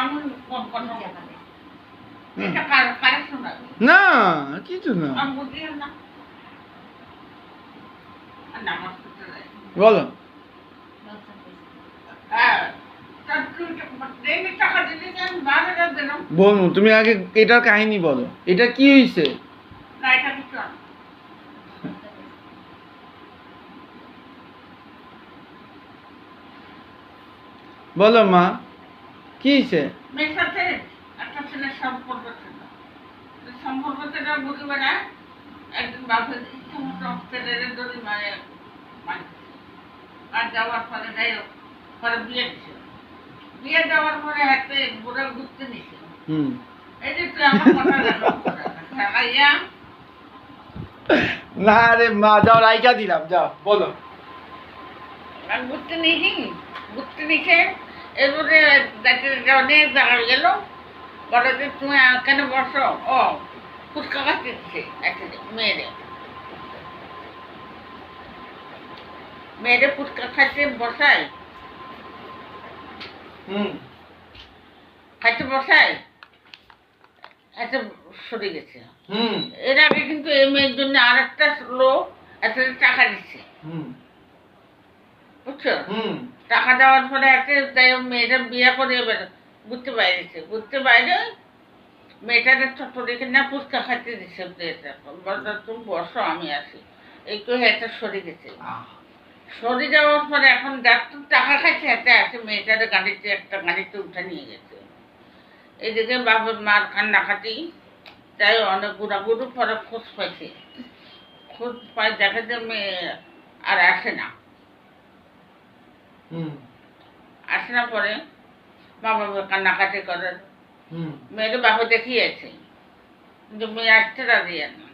আমি না কিছু না বলো বলবো তুমি আগে এটার কাহিনী বলো এটা কি হয়েছে বলো মা কি হয়েছে মেয়ের সাথে একটা ছেলের সম্পর্ক ছিল সম্পর্ক থেকে বুঝে বেড়ায় একদিন বাপের ইচ্ছে মতো ছেলের দড়ি মারে আর যাওয়ার পরে যাই হোক পরে বিয়ে দিছিল বিয়ে দেওয়ার পরে হাতে বুড়া ঘুরতে নিছিল এই যে তুই আমার কথা রাখো না রে মা যাও রাইকা দিলাম যাও বলো ঘুরতে নিয়েছি ঘুরতে নিছে এরপরে অনেক জায়গা গেল বলে যে তুমি কেন বসো ও ফুচকা খাচ্ছে একটা মেয়েরে ফুচকা খাইতে বসায় খাইতে বসায় একটা সরে গেছে এর আগে কিন্তু এই মেয়ের জন্য আর একটা লোক একটা টাকা দিচ্ছে বুঝছো টাকা দেওয়ার পরে একটা মেয়েটা বিয়ে করে ঘুরতে বাইরেছে ঘুরতে বাইরে মেয়েটাকে ছোট রেখে না ফুচকা খাইতে দিচ্ছে তুমি বসো আমি আসি একটু একটা সরে গেছে সরে যাওয়ার পরে এখন যার টাকা খাইছে হাতে আসে মেয়েটারে গাড়িতে একটা গাড়িতে উঠে নিয়ে গেছে এদিকে বাবার মার কান্নাকাটি তাই অনেক ঘুরাঘুরি পরে খোঁজ পাইছে খোঁজ পাই দেখে যে মেয়ে আর আসে না আসে না পরে মা বাবা কান্নাকাটি করে মেয়ের বাবা দেখিয়েছে কিন্তু মেয়ে আসতে রাজি না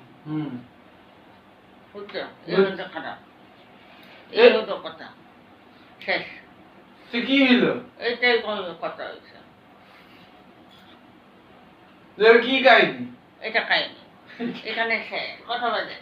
বুঝছো এই হলো খারাপ এই হলো কথা শেষ কি হইলো এইটাই কথা হয়েছে কি কাহিনী এটা কাহিনী এখানে শেষ কথা বাজে